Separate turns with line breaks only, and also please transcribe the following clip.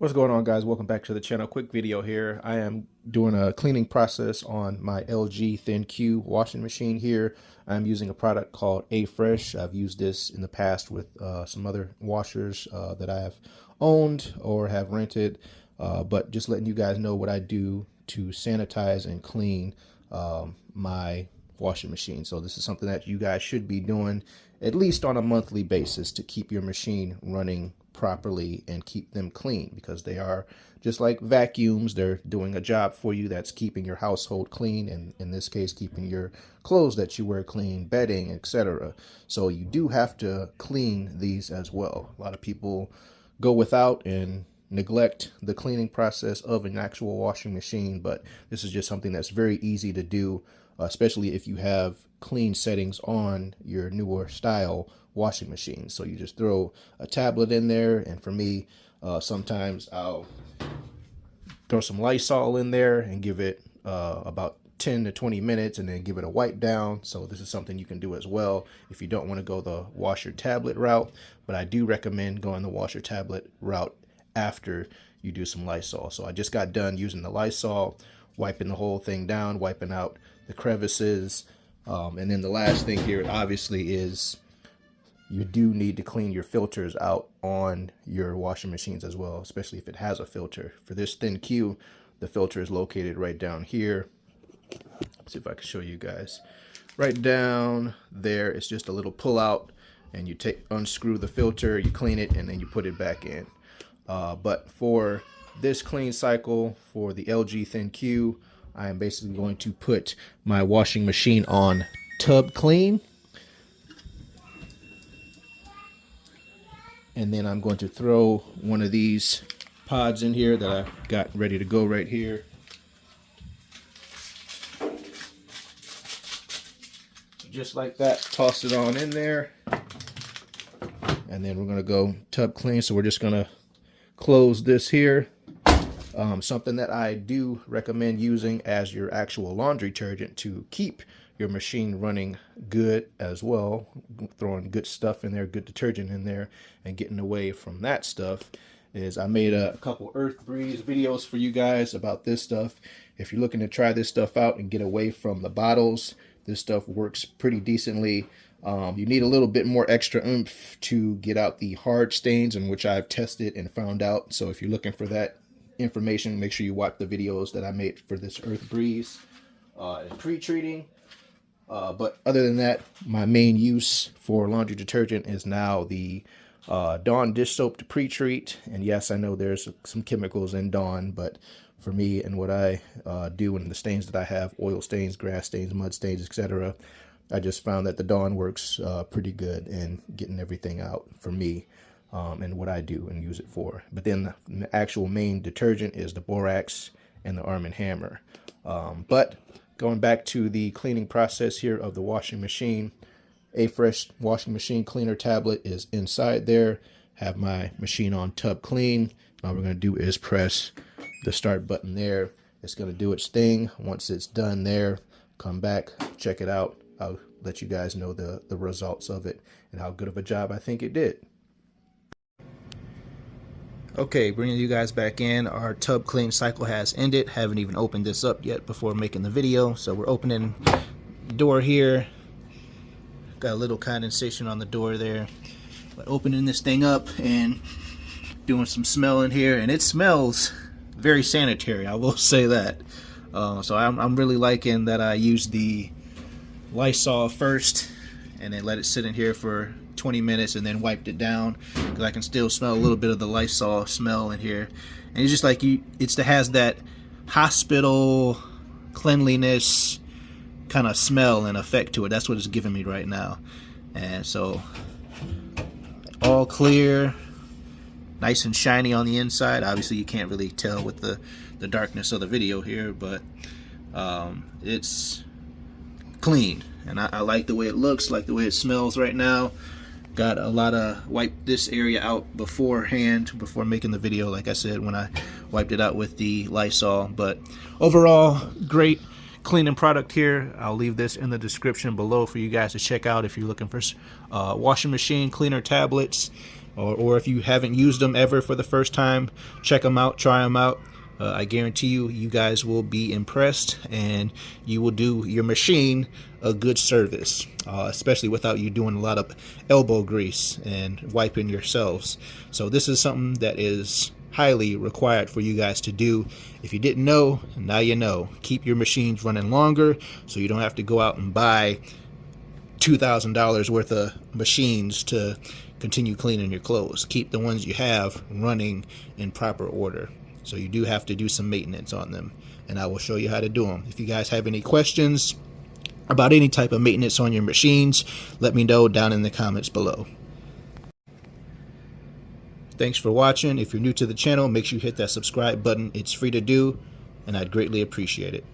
What's going on, guys? Welcome back to the channel. Quick video here. I am doing a cleaning process on my LG Thin Q washing machine here. I'm using a product called Afresh. I've used this in the past with some other washers that I have owned or have rented, but just letting you guys know what I do to sanitize and clean my washing machine. So this is something that you guys should be doing at least on a monthly basis to keep your machine running properly and keep them clean, because they are just like vacuums. They're doing a job for you that's keeping your household clean, and in this case keeping your clothes that you wear clean, bedding, etc. So you do have to clean these as well. A lot of people go without and neglect the cleaning process of an actual washing machine, but this is just something that's very easy to do, especially if you have clean settings on your newer style washing machine. So you just throw a tablet in there, and for me, sometimes I'll throw some Lysol in there and give it about 10 to 20 minutes and then give it a wipe down. So this is something you can do as well if you don't want to go the washer tablet route, but I do recommend going the washer tablet route after you do some Lysol. So I just got done using the Lysol, wiping the whole thing down, wiping out the crevices, and then the last thing here obviously is you do need to clean your filters out on your washing machines as well, especially if it has a filter. For this Thin Q, the filter is located right down here. Let's see if I can show you guys. Right down there, it's just a little pull out, and you unscrew the filter, you clean it, and then you put it back in. But for this clean cycle for the LG Thin Q, I am basically going to put my washing machine on tub clean. And then I'm going to throw one of these pods in here that I got ready to go right here. Just like that, toss it on in there. And then we're going to go tub clean. So we're just going to close this here. Something that I do recommend using as your actual laundry detergent to keep your machine running good as well, throwing good stuff in there, good detergent in there, and getting away from that stuff, is I made a couple Earth Breeze videos for you guys about this stuff. If you're looking to try this stuff out and get away from the bottles, this stuff works pretty decently. You need a little bit more extra oomph to get out the hard stains, in which I've tested and found out. So if you're looking for that information, make sure you watch the videos that I made for this Earth Breeze and pre-treating. But other than that, my main use for laundry detergent is now the Dawn dish soap to pre-treat. And yes, I know there's some chemicals in Dawn, but for me and what I do and the stains that I have, oil stains, grass stains, mud stains, etc., I just found that the Dawn works pretty good in getting everything out for me and what I do and use it for. But then the actual main detergent is the borax and the Arm & Hammer. But going back to the cleaning process here of the washing machine, Afresh washing machine cleaner tablet is inside there. Have my machine on tub clean. All we're going to do is press the start button there. It's going to do its thing. Once it's done there, come back, check it out. I'll let you guys know the results of it and how good of a job I think it did. Okay, bringing you guys back in. Our tub clean cycle has ended. Haven't even opened this up yet before making the video. So we're opening the door here. Got a little condensation on the door there. But opening this thing up and doing some smelling here, and it smells very sanitary, I will say that. So I'm really liking that I used the Lysol first and then let it sit in here for 20 minutes and then wiped it down, because I can still smell a little bit of the Lysol smell in here. And it's just like it has that hospital cleanliness kind of smell and effect to it. That's what it's giving me right now. And so all clear, nice and shiny on the inside. Obviously you can't really tell with the darkness of the video here, but it's clean, and I like the way it looks, like the way it smells right now. Got a lot of wiped this area out beforehand, before making the video, like I said, when I wiped it out with the Lysol. But overall, great cleaning product here. I'll leave this in the description below for you guys to check out if you're looking for washing machine cleaner tablets. or if you haven't used them ever for the first time, check them out, try them out. I guarantee you guys will be impressed, and you will do your machine a good service, especially without you doing a lot of elbow grease and wiping yourselves. So this is something that is highly required for you guys to do. If you didn't know, now you know. Keep your machines running longer so you don't have to go out and buy $2,000 worth of machines to continue cleaning your clothes. Keep the ones you have running in proper order. So you do have to do some maintenance on them, and I will show you how to do them. If you guys have any questions about any type of maintenance on your machines, let me know down in the comments below. Thanks for watching. If you're new to the channel, make sure you hit that subscribe button. It's free to do, and I'd greatly appreciate it.